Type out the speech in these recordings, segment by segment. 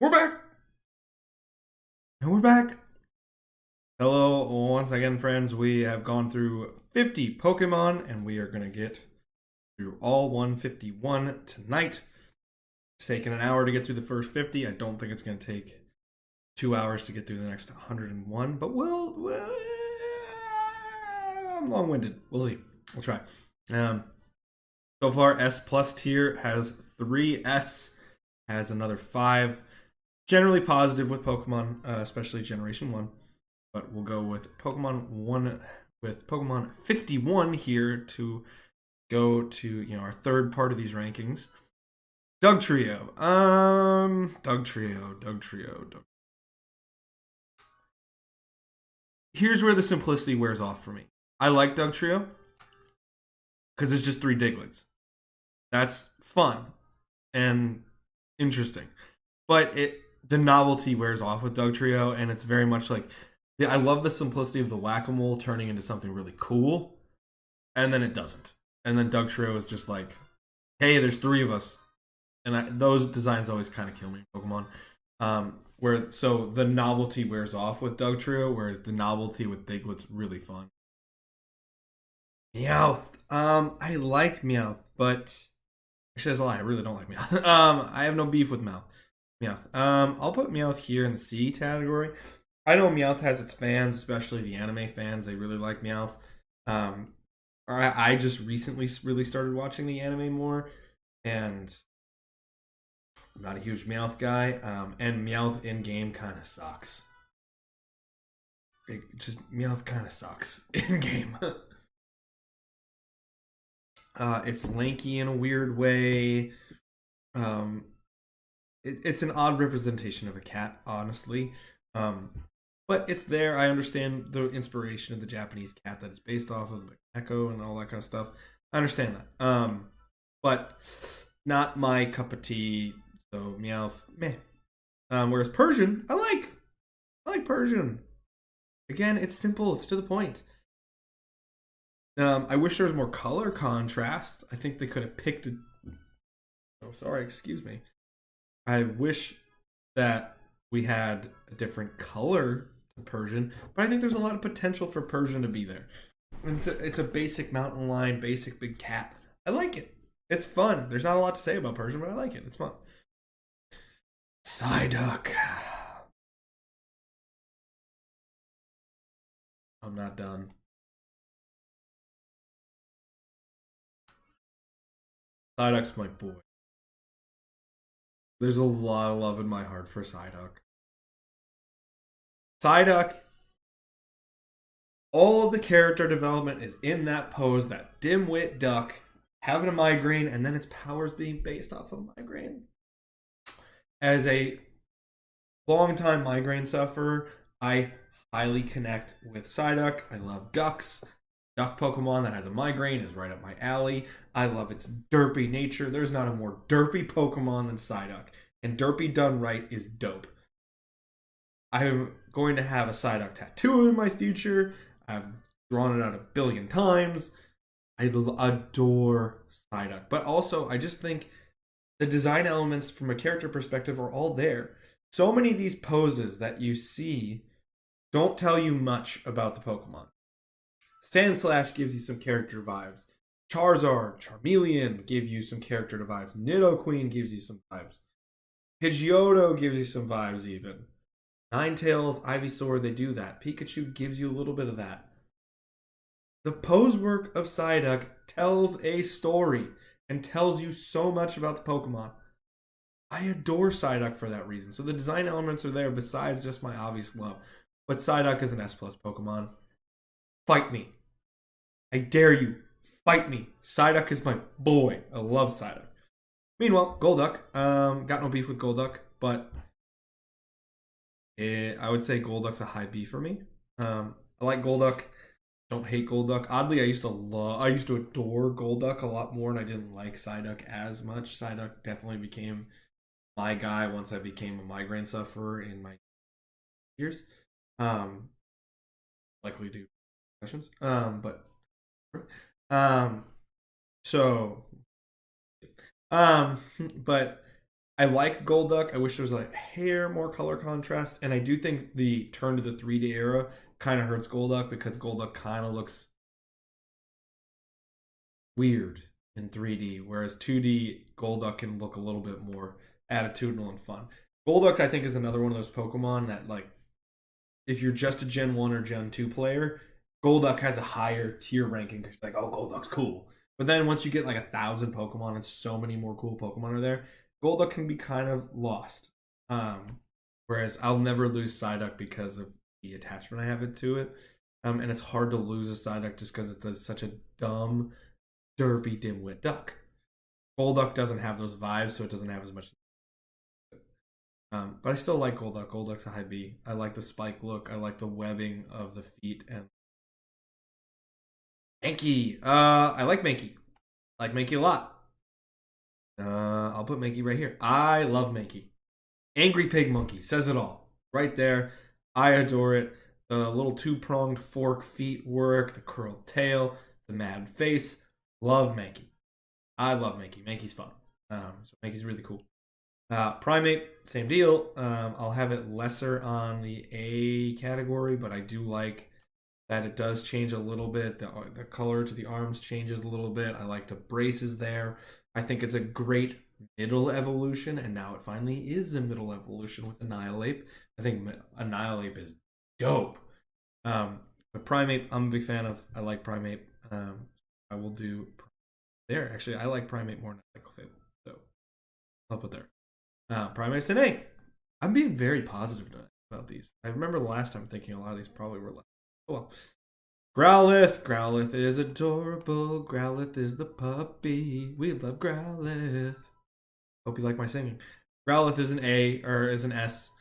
We're back! And we're back! Hello, once again, friends. We have gone through 50 Pokemon, and we are going to get through all 151 tonight. It's taken an hour to get through the first 50. I don't think it's going to take 2 hours to get through the next 101, but I'm long winded. We'll see. We'll try. Um, so far, S plus tier has 3S, has another 5. Generally positive with Pokemon, especially Generation 1. But we'll go with Pokemon 51 here to go to our third part of these rankings. Dugtrio. Dugtrio. Here's where the simplicity wears off for me. I like Dugtrio because it's just 3 Diglets. That's fun and interesting. But the novelty wears off with Dugtrio, and it's very much like I love the simplicity of the whack-a-mole turning into something really cool, and then it doesn't. And then Dugtrio is just like, hey, there's 3 of us. And those designs always kind of kill me in Pokemon. So the novelty wears off with Dugtrio, whereas the novelty with Diglett's really fun. Meowth. I like Meowth, but actually that's a lie. I really don't like Meowth. I have no beef with Meowth. I'll put Meowth here in the C category. I know Meowth has its fans, especially the anime fans. They really like Meowth. I just recently really started watching the anime more, and I'm not a huge Meowth guy. And Meowth in game kind of sucks. Meowth kind of sucks in game. It's lanky in a weird way. It's an odd representation of a cat, honestly. But it's there. I understand the inspiration of the Japanese cat that it's based off of, the echo and all that kind of stuff. I understand that. But not my cup of tea. So Meowth, meh. Whereas Persian, I like Persian. Again, it's simple. It's to the point. I wish there was more color contrast. I think they could have picked a. Oh, sorry. Excuse me. I wish that we had a different color to Persian, but I think there's a lot of potential for Persian to be there. It's a basic mountain lion, basic big cat. I like it. It's fun. There's not a lot to say about Persian, but I like it. It's fun. Psyduck. I'm not done. Psyduck's my boy. There's a lot of love in my heart for Psyduck. Psyduck, all of the character development is in that pose, that dim-wit duck having a migraine, and then its powers being based off of migraine. As a longtime migraine sufferer, I highly connect with Psyduck. I love ducks. Duck Pokemon that has a migraine is right up my alley. I love its derpy nature. There's not a more derpy Pokemon than Psyduck. And derpy done right is dope. I'm going to have a Psyduck tattoo in my future. I've drawn it out 1,000,000,000 times. I adore Psyduck. But also, I just think the design elements from a character perspective are all there. So many of these poses that you see don't tell you much about the Pokemon. Sandslash gives you some character vibes. Charizard, Charmeleon give you some character vibes. Nidoqueen gives you some vibes. Pidgeotto gives you some vibes even. Ninetales, Ivysaur, they do that. Pikachu gives you a little bit of that. The pose work of Psyduck tells a story and tells you so much about the Pokemon. I adore Psyduck for that reason. So the design elements are there besides just my obvious love. But Psyduck is an S plus Pokemon. Fight me. I dare you. Fight me. Psyduck is my boy. I love Psyduck. Meanwhile, Golduck. Got no beef with Golduck, but I would say Golduck's a high B for me. I like Golduck. Don't hate Golduck. Oddly, I used to adore Golduck a lot more, and I didn't like Psyduck as much. Psyduck definitely became my guy once I became a migraine sufferer in my years. Likely do questions. Um, so, but I like Golduck. I wish there was like hair more color contrast, and I do think the turn to the 3D era kind of hurts Golduck because Golduck kind of looks weird in 3D, whereas 2D Golduck can look a little bit more attitudinal and fun. Golduck, I think, is another one of those Pokemon that, like, if you're just a Gen 1 or Gen 2 player, Golduck has a higher tier ranking because you're like, oh, Golduck's cool. But then once you get like 1,000 Pokemon and so many more cool Pokemon are there, Golduck can be kind of lost. Whereas I'll never lose Psyduck because of the attachment I have to it. And it's hard to lose a Psyduck just because it's such a dumb, derpy, dimwit duck. Golduck doesn't have those vibes, so it doesn't have as much. But I still like Golduck. Golduck's a high B. I like the spike look. I like the webbing of the feet and Mankey. I like Mankey. I like Mankey a lot. I'll put Mankey right here. I love Mankey. Angry Pig Monkey says it all. Right there. I adore it. The little two-pronged fork feet work, the curled tail, the mad face. Love Mankey. I love Mankey. Mankey's fun. So Mankey's really cool. Primate, same deal. I'll have it lesser on the A category, but I do like that it does change a little bit. The color to the arms changes a little bit. I like the braces there. I think it's a great middle evolution, and now it finally is a middle evolution with Annihilape. I think Annihilape is dope. But Primate, I'm a big fan of. I like Primate. I will do there. Actually, I like Primate more than I like Clefable, so I'll put there. Primate's an A. I'm being very positive about these. I remember the last time thinking a lot of these probably were like, oh well. Growlithe. Growlithe is adorable. Growlithe is the puppy. We love Growlithe. Hope you like my singing. Growlithe is an A, or is an S.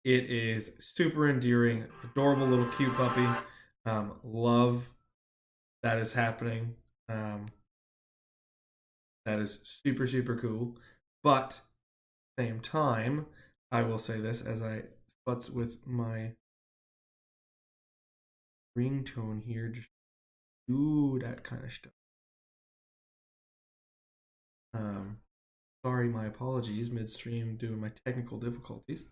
It is super endearing, adorable little cute puppy. Love that is happening. That is super, super cool. But same time, I will say this as I futz with my ringtone here. Just do that kind of stuff. Sorry, my apologies, midstream due to my technical difficulties.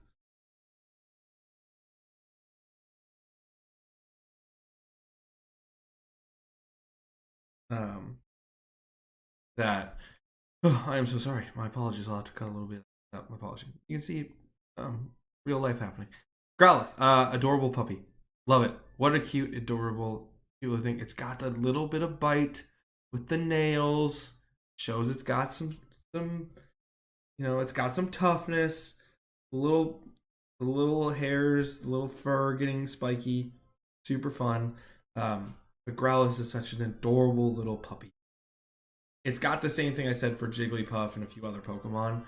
That I am so sorry. My apologies. I'll have to cut a little bit out. My apologies. You can see real life happening. Growlithe, adorable puppy. Love it. What a cute, adorable, cute little thing. It's got a little bit of bite with the nails. Shows it's got some it's got some toughness. The little hairs, the little fur getting spiky. Super fun. But Growlithe is such an adorable little puppy. It's got the same thing I said for Jigglypuff and a few other Pokemon.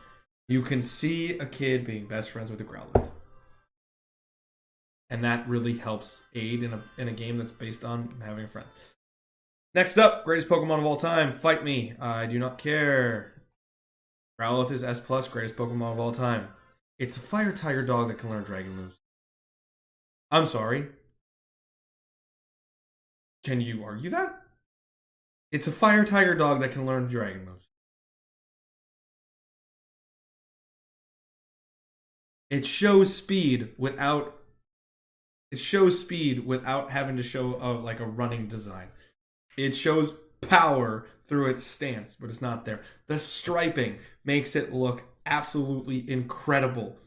You can see a kid being best friends with a Growlithe. And that really helps aid in a game that's based on having a friend. Next up, greatest Pokemon of all time. Fight me. I do not care. Growlithe is S+, greatest Pokemon of all time. It's a fire tiger dog that can learn dragon moves. I'm sorry. Can you argue that? It's a fire tiger dog that can learn dragon moves. It shows speed without having to show like a running design. It shows power through its stance, but it's not there. The striping makes it look absolutely incredible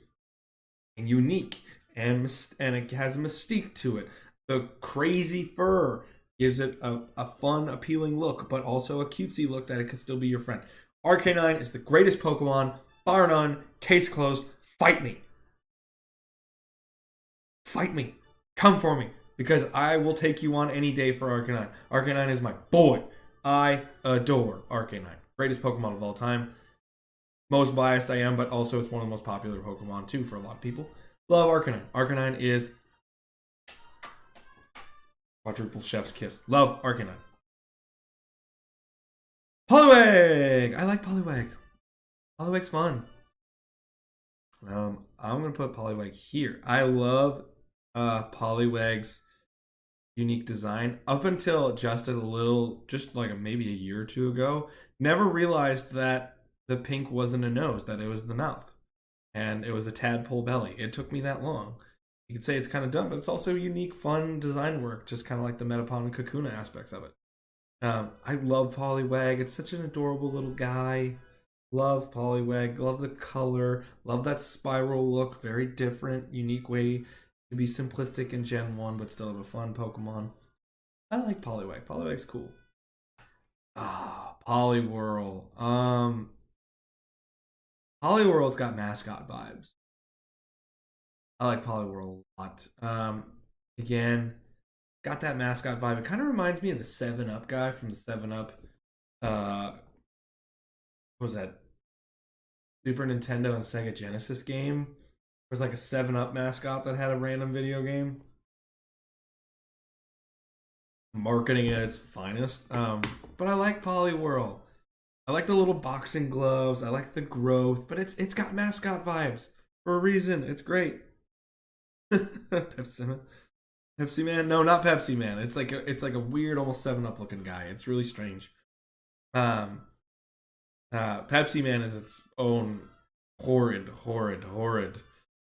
and unique, and it has a mystique to it. The crazy fur gives it a fun, appealing look, but also a cutesy look that it could still be your friend. Arcanine is the greatest Pokemon, bar none, case closed. Fight me. Fight me. Come for me, because I will take you on any day for Arcanine. Arcanine is my boy. I adore Arcanine. Greatest Pokemon of all time. Most biased I am, but also it's one of the most popular Pokemon too for a lot of people. Love Arcanine. Arcanine is quadruple chef's kiss. Love Arcanine. Poliwag! I like Poliwag. Poliwag's fun. I'm going to put Poliwag here. I love Poliwag's unique design. Up until just like maybe a year or two ago, Never realized that the pink wasn't a nose, that it was the mouth. And it was a tadpole belly. It took me that long. You could say it's kind of dumb, but it's also unique, fun design work, just kind of like the Metapod and Kakuna aspects of it. I love Poliwag. It's such an adorable little guy. Love Poliwag. Love the color. Love that spiral look. Very different, unique way to be simplistic in Gen 1, but still have a fun Pokemon. I like Poliwag. Poliwag's cool. Ah, Poliwhirl. Poliwhirl's got mascot vibes. I like Poliwhirl a lot. Again, got that mascot vibe. It kind of reminds me of the 7-Up guy from the 7-Up. What was that? Super Nintendo and Sega Genesis game. There was like a 7-Up mascot that had a random video game. Marketing at its finest. But I like Poliwhirl. I like the little boxing gloves. I like the growth, but it's got mascot vibes for a reason. It's great. Pepsi Man? No, not Pepsi Man. It's like a weird, almost 7-Up looking guy. It's really strange. Pepsi Man is its own horrid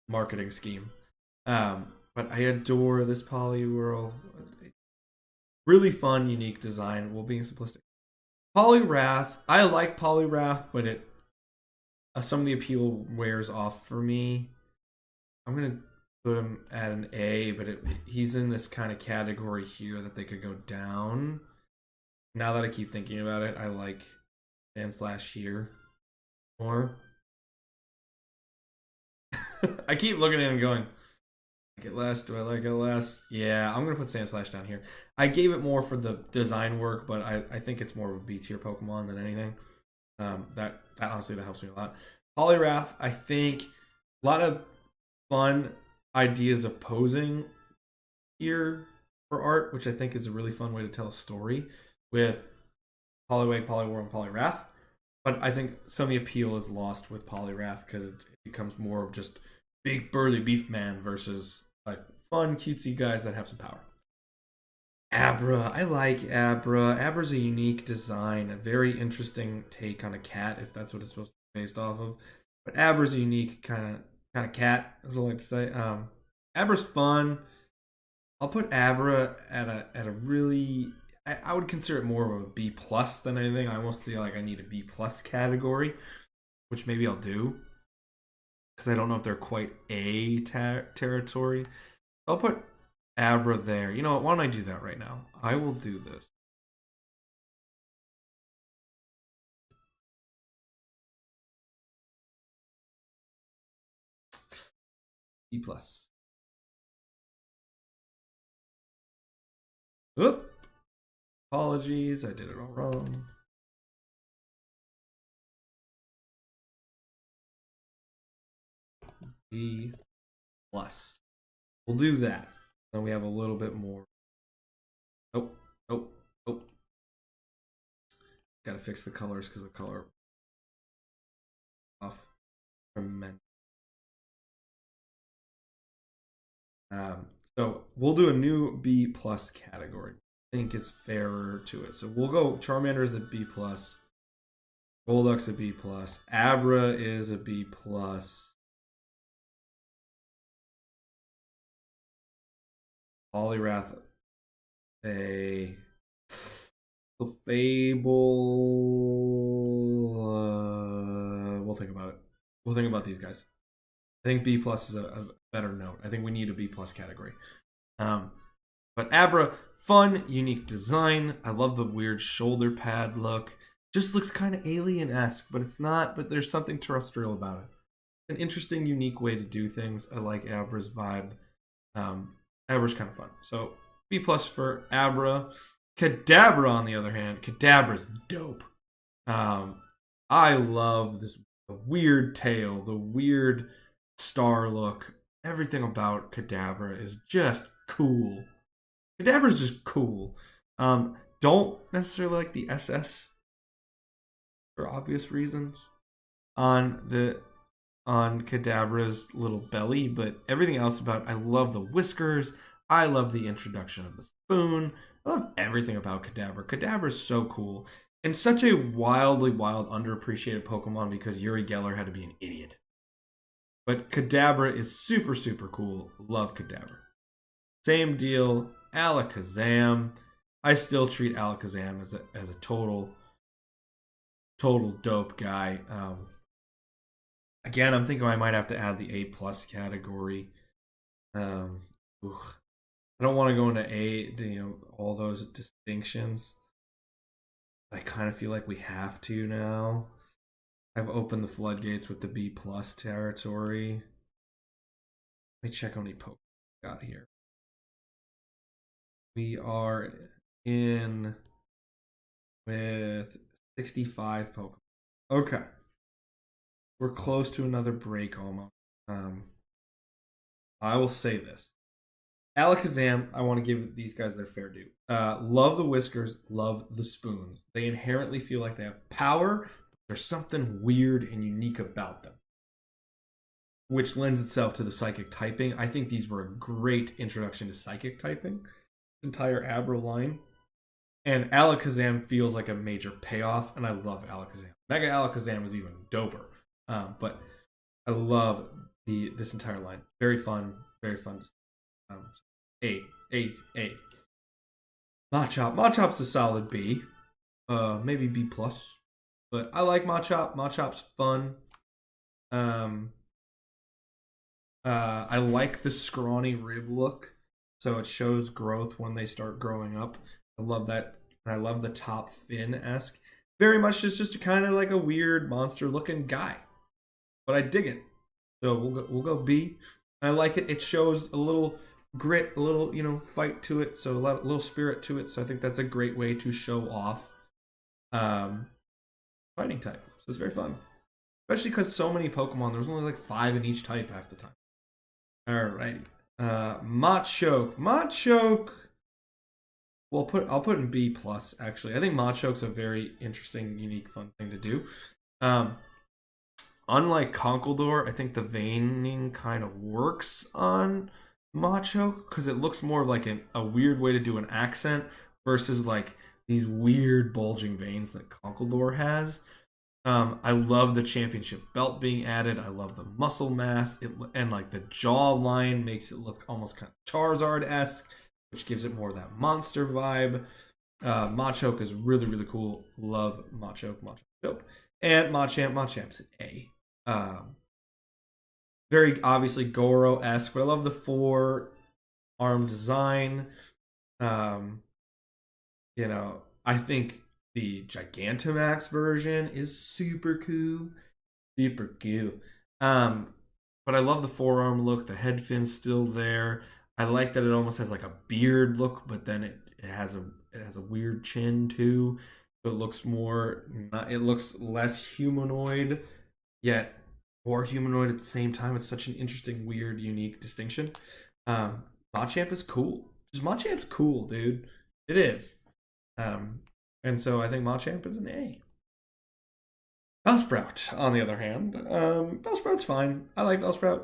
marketing scheme. But I adore this Poliwhirl. Really fun, unique design while being simplistic. Poliwrath, I like Poliwrath, but some of the appeal wears off for me. I'm gonna put him at an A, but he's in this kind of category here that they could go down. Now that I keep thinking about it, I like Sandslash here more. I keep looking at him and going, like it less? Do I like it less? Yeah, I'm gonna put Sandslash down here. I gave it more for the design work, but I think it's more of a B tier Pokemon than anything. That honestly that helps me a lot. Poliwrath, I think a lot of fun ideas of posing here for art, which I think is a really fun way to tell a story with Poliwag, Poliwhirl, and Poliwrath. But I think some of the appeal is lost with Poliwrath because it becomes more of just big burly beef man versus like fun cutesy guys that have some power. Abra, I like Abra. Abra's a unique design, a very interesting take on a cat, if that's what it's supposed to be based off of. But Abra's a unique kind of cat, as I like to say. Abra's fun. I'll put Abra at a really, I would consider it more of a B plus than anything. I almost feel like I need a B plus category, which maybe I'll do because I don't know if they're quite A territory. I'll put Abra there. You know what? Why don't I do that right now? I will do this. B plus. Oop. Apologies, I did it all wrong. B plus. We'll do that. Then we have a little bit more. Oh. Gotta fix the colors because the color off tremendous. So we'll do a new B plus category. I think is fairer to it. So we'll go Charmander is a B plus. Golduck's a B plus. Abra is a B plus. Poliwrath a Fable. We'll think about it. We'll think about these guys. I think B plus is a better note. I think we need a B plus category. But Abra, fun, unique design. I love the weird shoulder pad look. Just looks kind of alien-esque, but it's not. But there's something terrestrial about it. An interesting, unique way to do things. I like Abra's vibe. Abra's kind of fun. So B plus for Abra. Kadabra, on the other hand, Kadabra's dope. I love this weird tail, the weird star look. Everything about Kadabra is just cool. Kadabra's just cool. Don't necessarily like the SS for obvious reasons on Kadabra's little belly, but everything else about I love the whiskers. I love the introduction of the spoon. I love everything about Kadabra. Kadabra's so cool. And such a wildly wild, underappreciated Pokemon because Yuri Geller had to be an idiot. But Kadabra is super, super cool. Love Kadabra. Same deal, Alakazam. I still treat Alakazam as a total dope guy. Again, I'm thinking I might have to add the A plus category. I don't want to go into all those distinctions. I kind of feel like we have to now. I've opened the floodgates with the B plus territory. Let me check how many Pokemon we got here. We are in with 65 Pokemon. Okay. We're close to another break almost. I will say this. Alakazam, I want to give these guys their fair due. Love the whiskers, love the spoons. They inherently feel like they have power. There's something weird and unique about them, which lends itself to the psychic typing. I think these were a great introduction to psychic typing. This entire Abra line. And Alakazam feels like a major payoff, and I love Alakazam. Mega Alakazam was even doper. But I love this entire line. Very fun. Very fun. A. Machop's a solid B. Maybe B plus. But I like Machop. Machop's fun. I like the scrawny rib look. So it shows growth when they start growing up. I love that. And I love the top fin-esque. Very much just kind of like a weird monster looking guy. But I dig it. So we'll go B. I like it. It shows a little grit, a little fight to it, so a little spirit to it. So I think that's a great way to show off fighting type. So it's very fun, especially because so many Pokemon. There's only like 5 in each type half the time. Alrighty, Machoke. Well, I'll put in B plus. Actually, I think Machoke's a very interesting, unique, fun thing to do. Unlike Conkeldurr, I think the veining kind of works on Machoke because it looks more like a weird way to do an accent versus like these weird bulging veins that Conkeldurr has. I love the championship belt being added. I love the muscle mass. And like the jaw line makes it look almost kind of Charizard-esque, which gives it more of that monster vibe. Machoke is really, really cool. Love Machoke. Machoke dope. And Machamp's an A. Very obviously Goro-esque, but I love the 4-arm design. I think the Gigantamax version is super cool. Super cool. But I love the 4-arm look. The head fin's still there. I like that it almost has like a beard look, but then it has a weird chin too. So it looks less humanoid, yet more humanoid at the same time. It's such an interesting, weird, unique distinction. Machamp is cool. Machamp's cool, dude. It is. And so I think Machamp is an A. Bellsprout, on the other hand. Bellsprout's fine. I like Bellsprout.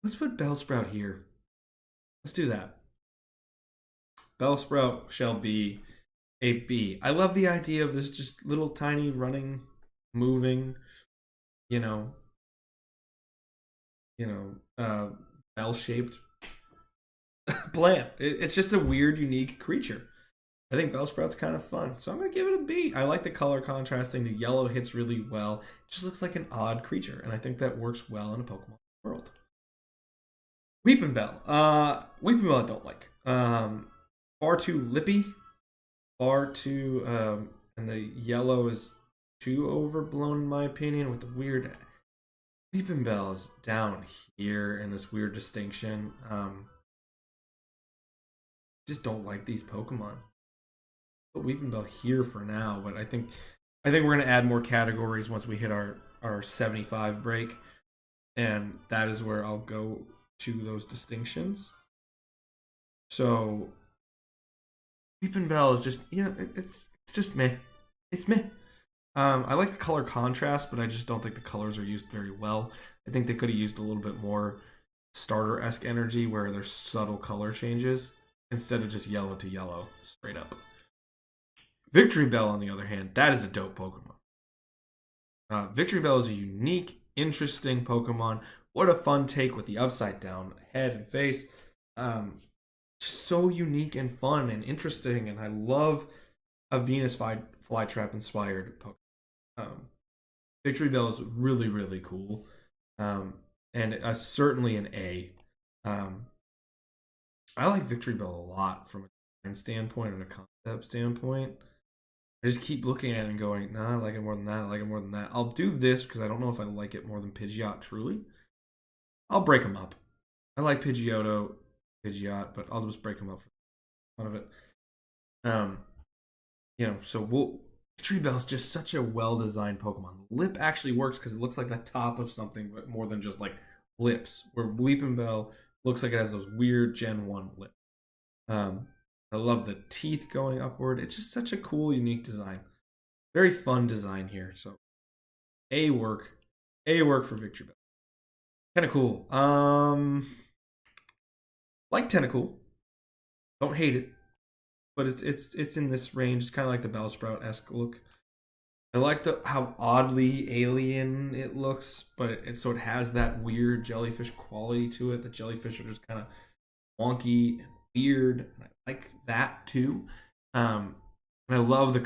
Let's put Bellsprout here. Let's do that. Bellsprout shall be a B. I love the idea of this just little tiny running, moving, bell-shaped plant. It's just a weird, unique creature. I think Bellsprout's kind of fun, so I'm gonna give it a B. I like the color contrasting. The yellow hits really well. It just looks like an odd creature, and I think that works well in a Pokemon world. Weepinbell. Weepinbell I don't like. Far too lippy. Far too and the yellow is too overblown in my opinion with the weird Weepinbell is down here in this weird distinction. Just don't like these Pokemon. Put Weepinbell here for now, but I think we're gonna add more categories once we hit our 75 break, and that is where I'll go to those distinctions. So Weepinbell is just it's just meh. It's meh. I like the color contrast, but I just don't think the colors are used very well. I think they could have used a little bit more starter-esque energy where there's subtle color changes. instead of just yellow to yellow, straight up. Victory Bell, on the other hand, that is a dope Pokemon. Victory Bell is a unique, interesting Pokemon. What a fun take with the upside down head and face. So unique and fun and interesting, and I love a Venus Flytrap inspired Pokemon. Victory Bell is really, really cool. And certainly an A. I like Victory Bell a lot from a design standpoint and a concept standpoint. I just keep looking at it and going, nah, I like it more than that. I like it more than that. I'll do this because I don't know if I like it more than Pidgeot truly. I'll break them up. I like Pidgeot, but I'll just break them up for the fun of it. So Victory Bell is just such a well-designed Pokemon. The lip actually works because it looks like the top of something, but more than just like lips. Where Bleeping Bell looks like it has those weird Gen 1 lips. I love the teeth going upward. It's just such a cool, unique design. Very fun design here. So, A work for Victory Bell. Tentacool. Like Tentacool. Don't hate it, but it's in this range. It's kind of like the Bellsprout-esque look. I like how oddly alien it looks, but it has that weird jellyfish quality to it. The jellyfish are just kind of wonky and weird, and I like that too. And I love the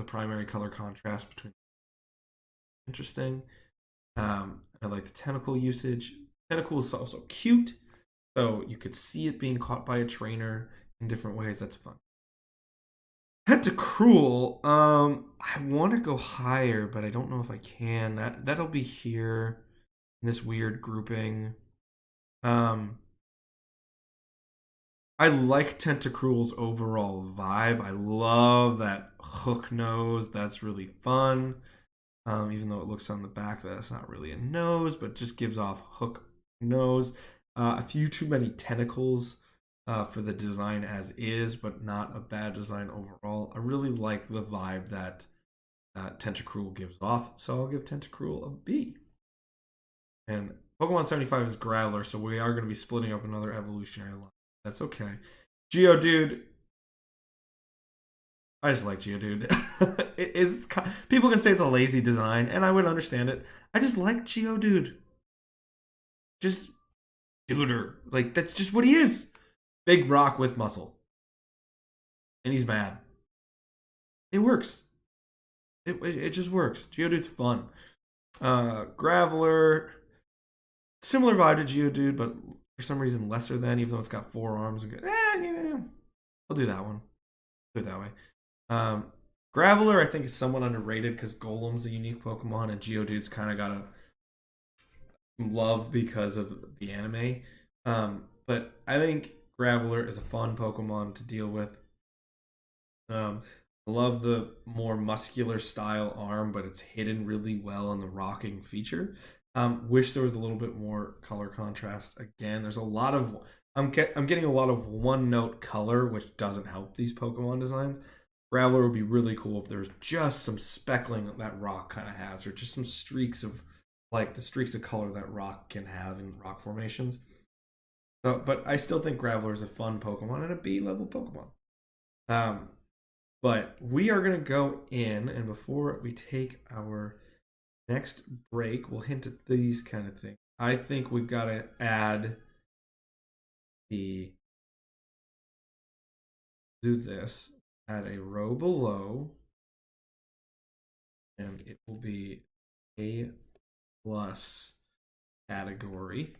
primary color contrast between. Interesting. I like the tentacle usage. Tentacle is also cute, so you could see it being caught by a trainer in different ways. That's fun. Tentacruel, I want to go higher, but I don't know if I can. That'll be here in this weird grouping. I like Tentacruel's overall vibe. I love that hook nose. That's really fun. Even though it looks on the back, that's not really a nose, but just gives off hook nose. A few too many tentacles for the design as is, but not a bad design overall. I really like the vibe that Tentacruel gives off, so I'll give Tentacruel a B. And Pokemon 75 is Graveler, so we are going to be splitting up another evolutionary line. That's okay. Geodude. I just like Geodude. People can say it's a lazy design, and I would understand it. I just like Geodude. Just duder. Like, that's just what he is. Big rock with muscle. And he's mad. It works. It just works. Geodude's fun. Graveler. Similar vibe to Geodude, but for some reason lesser than, even though it's got 4 arms. I'll do that one. Do it that way. Graveler, I think, is somewhat underrated because Golem's a unique Pokemon, and Geodude's kind of got some love because of the anime. But I think Graveler is a fun Pokemon to deal with. I love the more muscular style arm, but it's hidden really well in the rocking feature. Wish there was a little bit more color contrast. Again, there's a lot of I'm getting a lot of one note color, which doesn't help these Pokemon designs. Graveler would be really cool if there's just some speckling that rock kind of has, or just some streaks of like the streaks of color that rock can have in rock formations. So, but I still think Graveler is a fun Pokemon and a B level Pokemon. But we are gonna go in, and before we take our next break, we'll hint at these kind of things. I think we've got to add do this, add a row below, and it will be A plus category.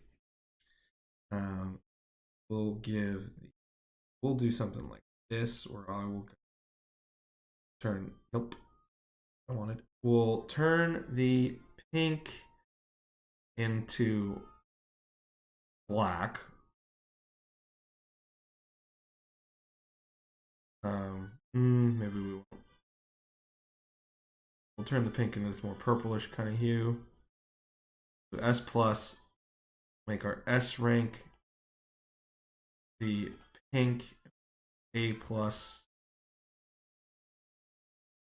We'll do something like this, or I will turn, nope, I want it. We'll turn the pink into black. Maybe we won't. We'll turn the pink into this more purplish kind of hue. So S plus, make our S rank the pink, A plus.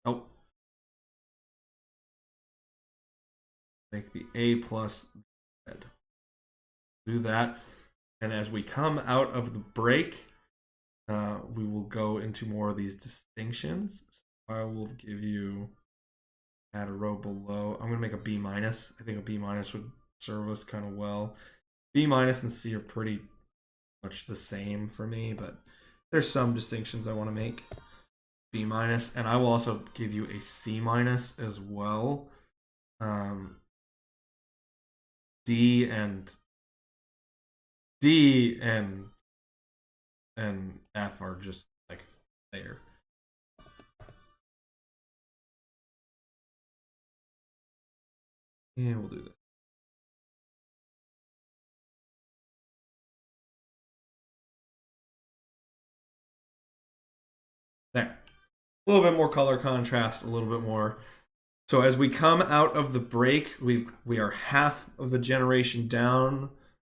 Oh. Make the A plus red. Do that. And as we come out of the break, we will go into more of these distinctions. So I will give you, add a row below. I'm going to make a B minus. I think a B minus would serve us kind of well. B minus and C are pretty much the same for me, but there's some distinctions I want to make. B minus, and I will also give you a C minus as well. D and F are just like there. And we'll do this. There. A little bit more color contrast, a little bit more. So as we come out of the break, we are half of a generation down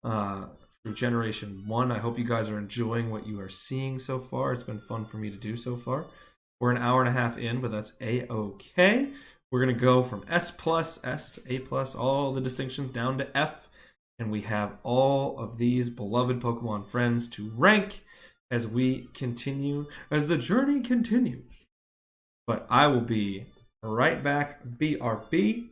through generation 1. I hope you guys are enjoying what you are seeing so far. It's been fun for me to do so far. We're an hour and a half in, but that's A-okay. We're going to go from S+, S, A+, all the distinctions down to F. And we have all of these beloved Pokemon friends to rank as we continue, as the journey continues. But I will be right back. BRB.